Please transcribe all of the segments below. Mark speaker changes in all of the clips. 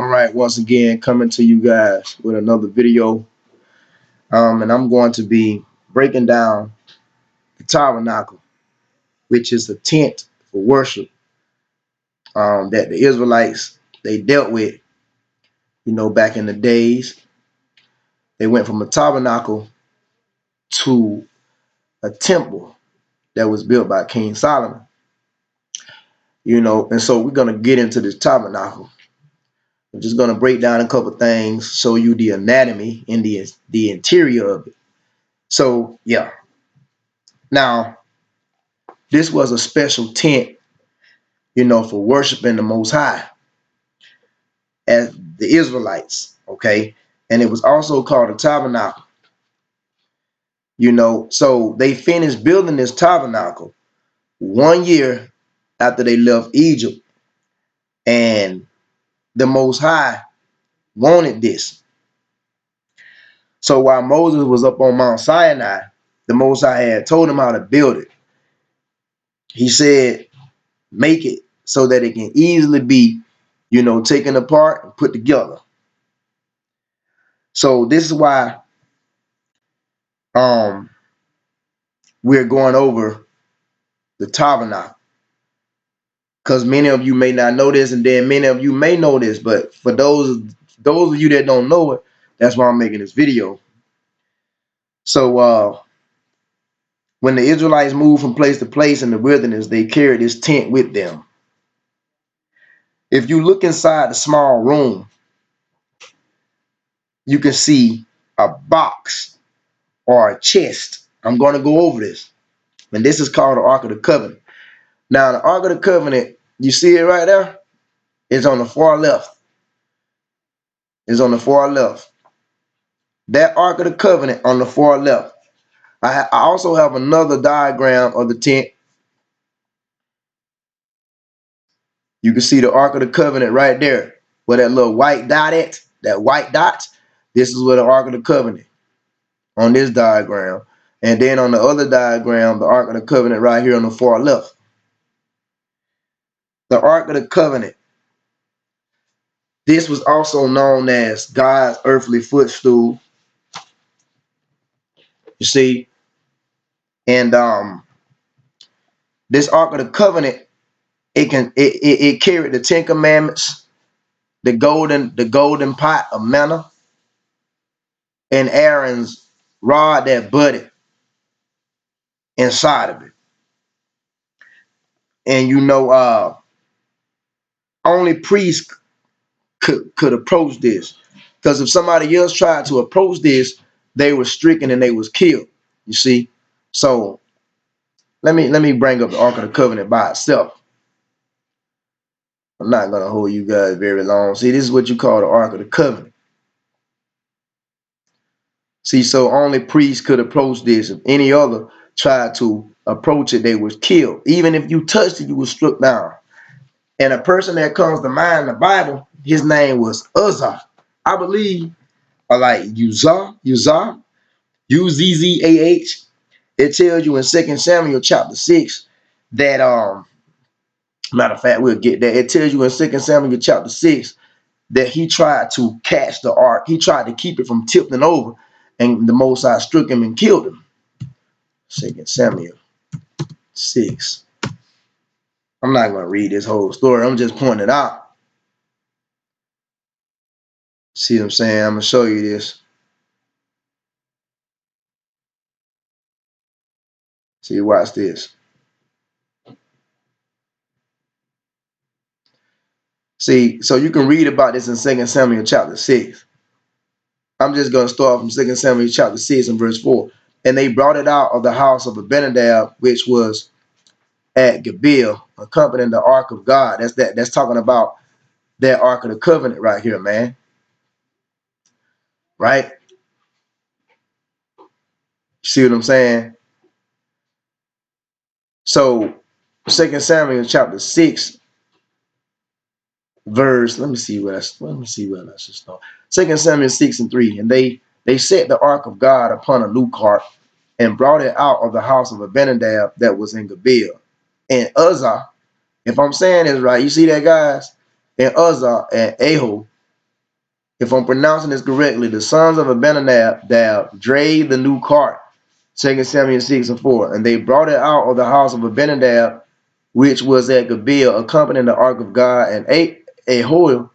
Speaker 1: All right, once again, coming to you guys with another video. And I'm going to be breaking down the tabernacle, which is a tent for worship that the Israelites they dealt with, back in the days. They went from a tabernacle to a temple that was built by King Solomon. And so we're gonna get into this tabernacle. I'm just gonna break down a couple things, show you the anatomy and the interior of it. So yeah. Now, this was a special tent, for worshiping the Most High as the Israelites, okay? And it was also called a tabernacle, So they finished building this tabernacle 1 year after they left Egypt. And the Most High wanted this. So while Moses was up on Mount Sinai, the Most High had told him how to build it. He said, make it so that it can easily be, taken apart and put together. So this is why we're going over the tabernacle, because many of you may not know this, and then many of you may know this, but for those of you that don't know it, that's why I'm making this video. So when the Israelites moved from place to place in the wilderness, they carried this tent with them. If you look inside the small room, you can see a box or a chest. I'm going to go over this. And this is called the Ark of the Covenant. Now, the Ark of the Covenant, you see it right there? It's on the far left. It's on the far left. That Ark of the Covenant on the far left. I also have another diagram of the tent. You can see the Ark of the Covenant right there, where that little white dot at, that white dot. This is where the Ark of the Covenant on this diagram. And then on the other diagram, the Ark of the Covenant right here on the far left. The Ark of the Covenant. This was also known as God's earthly footstool. You see? And this Ark of the Covenant, it carried the 10 Commandments, the golden pot of manna, and Aaron's rod that budded inside of it. And only priests could approach this, because if somebody else tried to approach this, they were stricken and they was killed. You see? So let me bring up the Ark of the Covenant by itself. I'm not gonna hold you guys very long. See, this is what you call the Ark of the Covenant. See, so only priests could approach this. If any other tried to approach it, they was killed. Even if you touched it, you was struck down. And a person that comes to mind in the Bible, his name was Uzzah. I believe, or like Uzzah, U-Z-Z-A-H. It tells you in 2 Samuel chapter 6 that matter of fact, we'll get that. It tells you in 2 Samuel chapter 6 that he tried to catch the ark. He tried to keep it from tipping over, and the Most High struck him and killed him. 2 Samuel 6. I'm not going to read this whole story. I'm just pointing it out. See what I'm saying? I'm going to show you this. See, watch this. See, so you can read about this in 2 Samuel chapter 6. I'm just going to start from 2 Samuel chapter 6 and verse 4. And they brought it out of the house of Abinadab, which was at Gibeah, accompanying the ark of God. That's talking about that Ark of the Covenant right here, man. Right? See what I'm saying? So 2 Samuel chapter 6 verse, let me see where I should start. 2 Samuel 6 and 3. And they set the ark of God upon a new cart and brought it out of the house of Abinadab that was in Gibeah. And Uzzah, if I'm saying this right, you see that, guys? And Uzzah and Ahio, if I'm pronouncing this correctly, the sons of Abinadab drave the new cart, 2 Samuel 6 and 4, and they brought it out of the house of Abinadab, which was at Gibeah, accompanying the ark of God, and Ahoil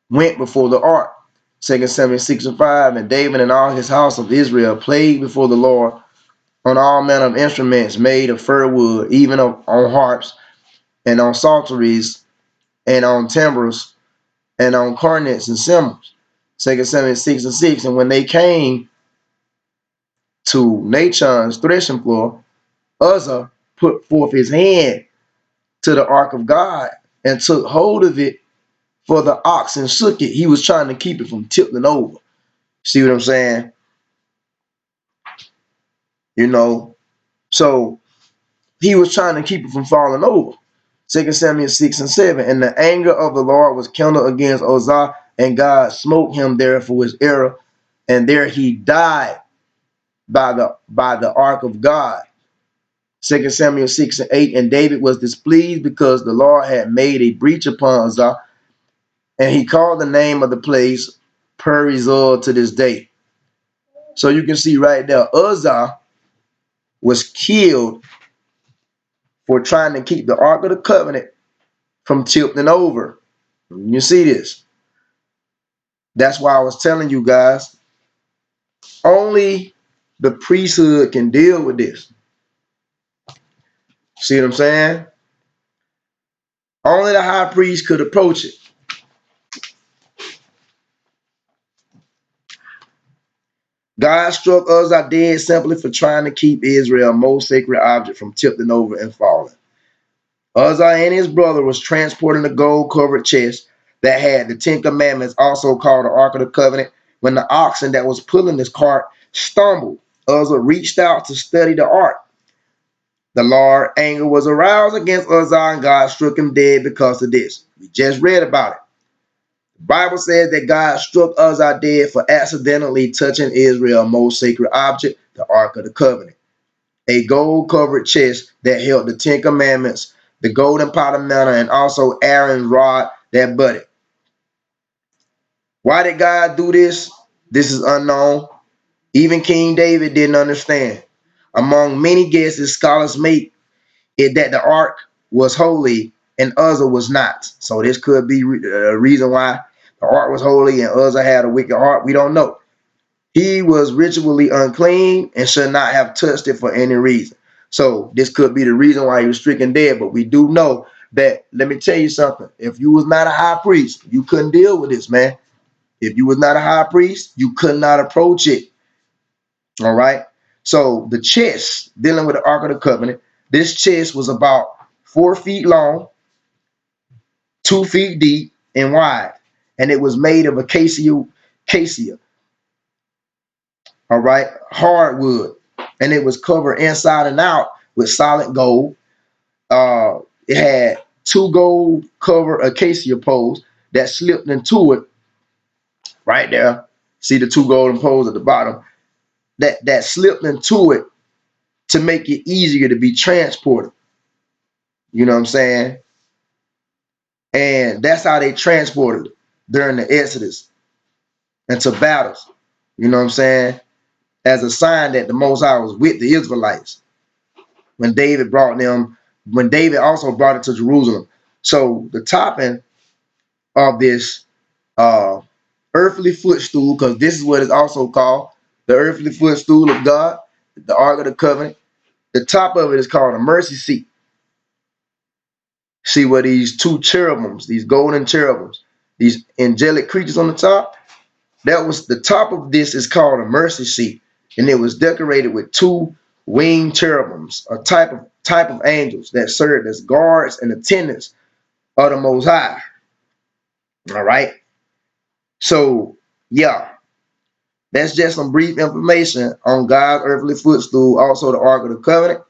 Speaker 1: went before the ark. 2 Samuel 6 and 5, and David and all his house of Israel played before the Lord on all manner of instruments made of fir wood, even on harps, and on psalteries, and on timbrels, and on cornets and cymbals. 2 Samuel 6 and 6, and when they came to Nachon's threshing floor, Uzzah put forth his hand to the ark of God and took hold of it, for the oxen shook it. He was trying to keep it from tipping over. See what I'm saying? You know, so he was trying to keep it from falling over. 2 Samuel 6 and 7. And the anger of the Lord was kindled against Uzzah, and God smote him there for his error, and there he died by the ark of God. 2 Samuel 6 and 8. And David was displeased because the Lord had made a breach upon Uzzah, and he called the name of the place Perizor to this day. So you can see right there, Uzzah was killed for trying to keep the Ark of the Covenant from tilting over. You see this? That's why I was telling you guys, only the priesthood can deal with this. See what I'm saying? Only the high priest could approach it. God struck Uzzah dead simply for trying to keep Israel's most sacred object from tilting over and falling. Uzzah and his brother was transporting a gold-covered chest that had the Ten Commandments, also called the Ark of the Covenant. When the oxen that was pulling this cart stumbled, Uzzah reached out to study the ark. The Lord's anger was aroused against Uzzah, and God struck him dead because of this. We just read about it. The Bible says that God struck Uzzah dead for accidentally touching Israel's most sacred object, the Ark of the Covenant, a gold-covered chest that held the Ten Commandments, the golden pot of manna, and also Aaron's rod that budded. Why did God do this? This is unknown. Even King David didn't understand. Among many guesses, scholars make it that the ark was holy and Uzzah was not. So this could be a reason why the ark was holy and Uzzah had a wicked heart. We don't know. He was ritually unclean and should not have touched it for any reason. So this could be the reason why he was stricken dead. But we do know that, let me tell you something. If you was not a high priest, you couldn't deal with this, man. If you was not a high priest, you could not approach it. All right. So the chest, dealing with the Ark of the Covenant, this chest was about 4 feet long, 2 feet deep, and wide. And it was made of acacia, all right, hardwood. And it was covered inside and out with solid gold. It had 2 gold covered acacia poles that slipped into it right there. See the 2 golden poles at the bottom that slipped into it to make it easier to be transported. You know what I'm saying? And that's how they transported it during the Exodus into battles. You know what I'm saying? As a sign that the Most High was with the Israelites when David also brought it to Jerusalem. So the topping of this earthly footstool, because this is what it's also called, the earthly footstool of God, the Ark of the Covenant. The top of it is called a mercy seat. See where these 2 cherubims, these golden cherubims, these angelic creatures on the top, that was the top of this is called a mercy seat. And it was decorated with 2 winged cherubims, a type of angels that served as guards and attendants of the Most High. All right. So, yeah, that's just some brief information on God's earthly footstool, also the Ark of the Covenant,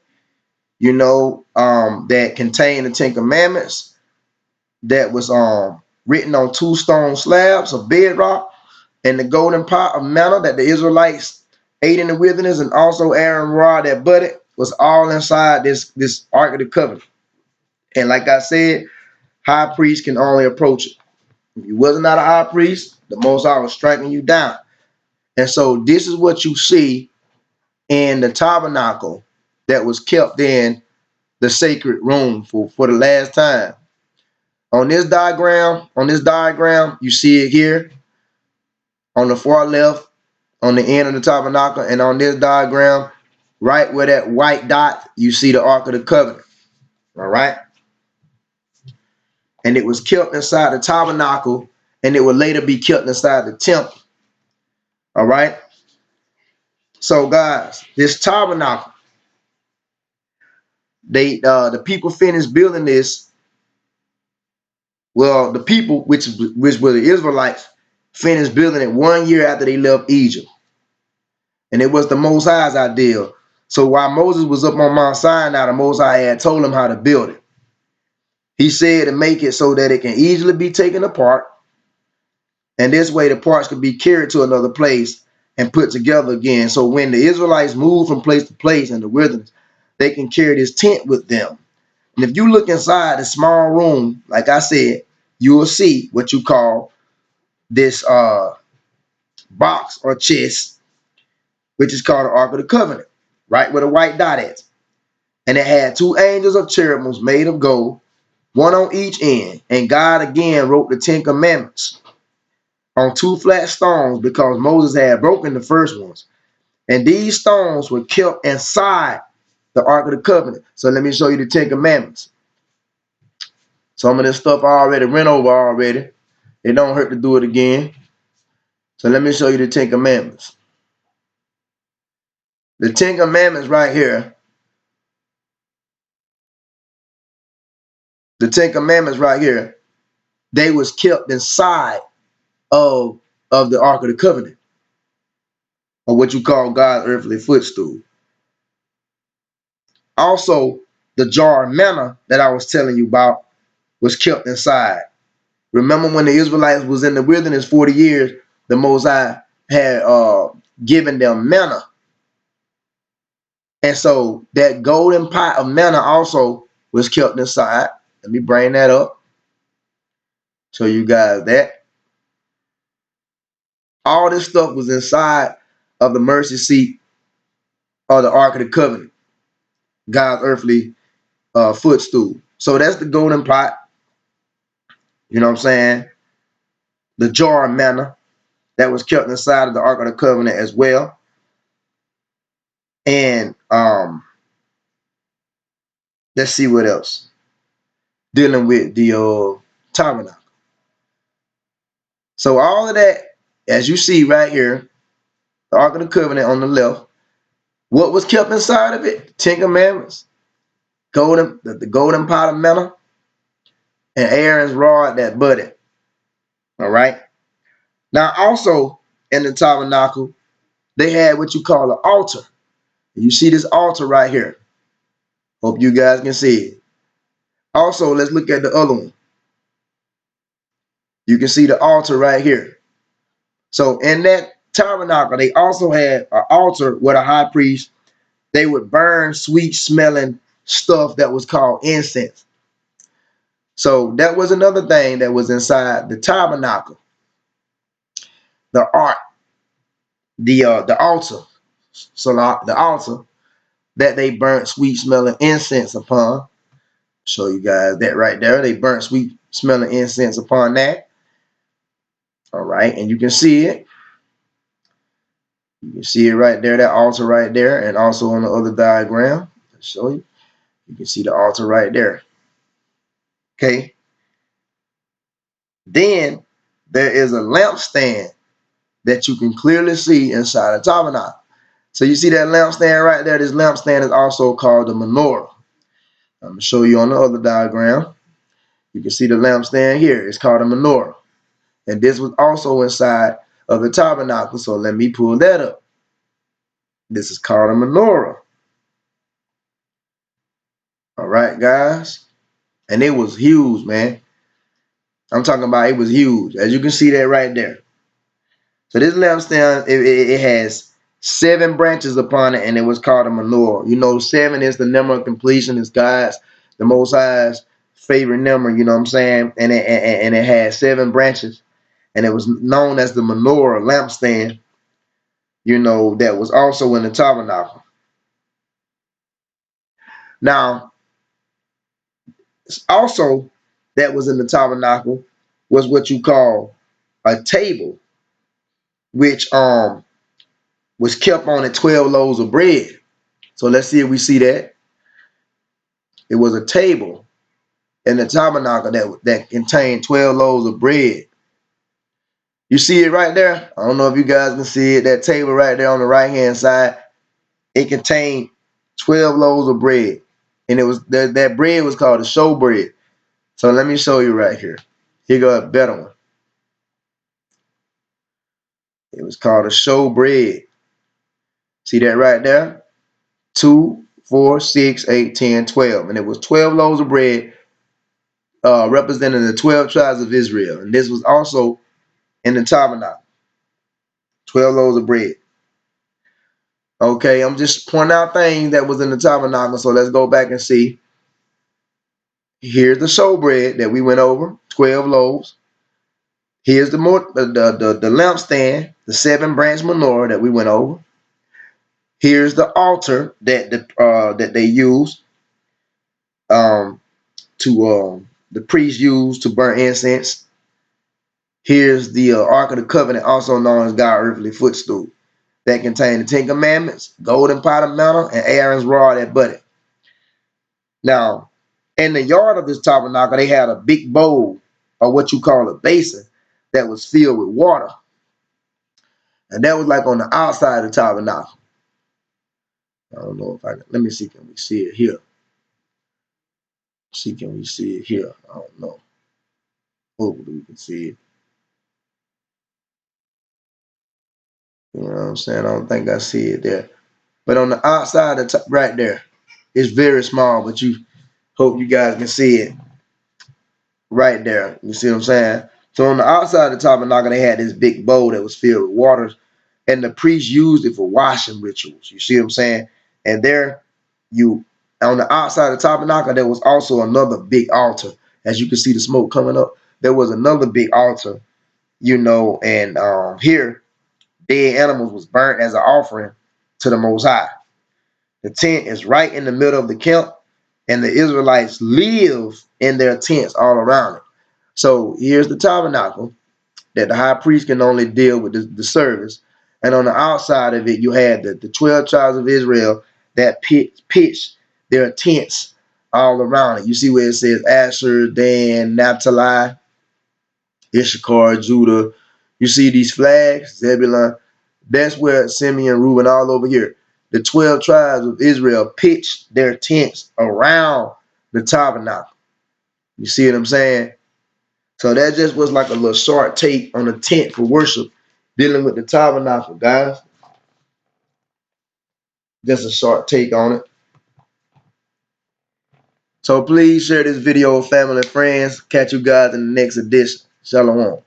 Speaker 1: you know, that contained the 10 Commandments, that was written on 2 stone slabs of bedrock, and the golden pot of manna that the Israelites ate in the wilderness, and also Aaron's rod that budded, was all inside this Ark of the Covenant. And like I said, high priest can only approach it. If you wasn't not a high priest, the Most High was striking you down. And so this is what you see in the tabernacle that was kept in the sacred room for the last time. On this diagram, you see it here on the far left, on the end of the tabernacle, and on this diagram, right where that white dot, you see the Ark of the Covenant. All right. And it was kept inside the tabernacle, and it would later be kept inside the temple. All right. So guys, this tabernacle, the people finished building this. Well, the people, which were the Israelites, finished building it 1 year after they left Egypt. And it was the Most High's idea. So while Moses was up on Mount Sinai, the Most High had told him how to build it. He said to make it so that it can easily be taken apart. And this way the parts could be carried to another place and put together again. So when the Israelites move from place to place in the wilderness, they can carry this tent with them. And if you look inside the small room, like I said, you will see what you call this box or chest, which is called the Ark of the Covenant, right where the white dot is. And it had 2 angels of cherubims made of gold, one on each end. And God again wrote the 10 commandments on 2 flat stones because Moses had broken the first ones. And these stones were kept inside the Ark of the Covenant. So let me show you the 10 commandments. Some of this stuff I already went over already. It don't hurt to do it again. So let me show you the 10 commandments. The 10 commandments right here. The 10 commandments right here. They was kept inside of the Ark of the Covenant, or what you call God's earthly footstool. Also, the jar of manna that I was telling you about was kept inside. Remember when the Israelites was in the wilderness 40 years, the Most High had given them manna. And so that golden pot of manna also was kept inside. Let me bring that up. Show you guys that. All this stuff was inside of the mercy seat of the Ark of the Covenant, God's earthly footstool. So that's the golden pot. You know what I'm saying? The jar of manna that was kept inside of the Ark of the Covenant as well. And let's see what else. Dealing with the tabernacle. So all of that, as you see right here, the Ark of the Covenant on the left, what was kept inside of it? 10 commandments, the golden pot of manna, and Aaron's rod that budded. All right. Now also in the tabernacle, they had what you call an altar. You see this altar right here. Hope you guys can see it. Also, let's look at the other one. You can see the altar right here. So in that tabernacle, they also had an altar with a high priest. They would burn sweet smelling stuff that was called incense. So that was another thing that was inside the tabernacle. The ark, the altar. So the altar that they burnt sweet smelling incense upon. Show you guys that right there. They burnt sweet smelling incense upon that. All right, and you can see it. You can see it right there, that altar right there, and also on the other diagram. I'll show you. You can see the altar right there. Okay. Then there is a lampstand that you can clearly see inside the tabernacle. So you see that lampstand right there? This lampstand is also called the menorah. I'm going to show you on the other diagram. You can see the lampstand here. It's called a menorah. And this was also inside of the tabernacle. So let me pull that up. This is called a menorah. All right, guys. And it was huge, man. I'm talking about it was huge. As you can see that right there. So this lampstand, it has 7 branches upon it, and it was called a menorah. You know, 7 is the number of completion. It's God's, the Most High's favorite number, you know what I'm saying? And it had 7 branches, and it was known as the menorah lampstand, you know, that was also in the tabernacle. Now, also that was in the tabernacle was what you call a table, which was kept on it 12 loaves of bread. So let's see if we see that. It was a table in the tabernacle that contained 12 loaves of bread. You see it right there? I don't know if you guys can see it. That table right there on the right hand side, it contained 12 loaves of bread. And it was that bread was called the show bread. So let me show you right here. Here go a better one. It was called a show bread. See that right there? 2, 4, 6, 8, 10, 12. And it was 12 loaves of bread representing the 12 tribes of Israel. And this was also in the tabernacle. 12 loaves of bread. Okay, I'm just pointing out things that was in the tabernacle. So let's go back and see. Here's the showbread that we went over, 12 loaves. Here's the lampstand, the 7 branch menorah that we went over. Here's the altar that they used the priest used to burn incense. Here's the Ark of the Covenant, also known as God's earthly footstool, that contained the 10 Commandments, golden pot of manna, and Aaron's rod that budded. Now, in the yard of this tabernacle, they had a big bowl, or what you call a basin, that was filled with water. And that was like on the outside of the tabernacle. I don't know if I can, let me see, can we see it here? See, can we see it here? I don't know. Hopefully we can see it. You know what I'm saying? I don't think I see it there. But on the outside of the right there, it's very small, but you hope you guys can see it right there. You see what I'm saying? So on the outside of the tabernacle, they had this big bowl that was filled with water, and the priest used it for washing rituals. You see what I'm saying? And there, you on the outside of the tabernacle, there was also another big altar. As you can see the smoke coming up, there was another big altar, you know, and here, dead animals was burnt as an offering to the Most High. The tent is right in the middle of the camp, and the Israelites live in their tents all around it. So here's the tabernacle that the high priest can only deal with the service. And on the outside of it, you had the 12 tribes of Israel that pitched their tents all around it. You see where it says Asher, Dan, Naphtali, Issachar, Judah. You see these flags, Zebulun. That's where Simeon, Reuben, all over here. The 12 tribes of Israel pitched their tents around the tabernacle. You see what I'm saying? So that just was like a little short take on the tent for worship, dealing with the tabernacle, guys. Just a short take on it. So please share this video with family and friends. Catch you guys in the next edition. Shalom.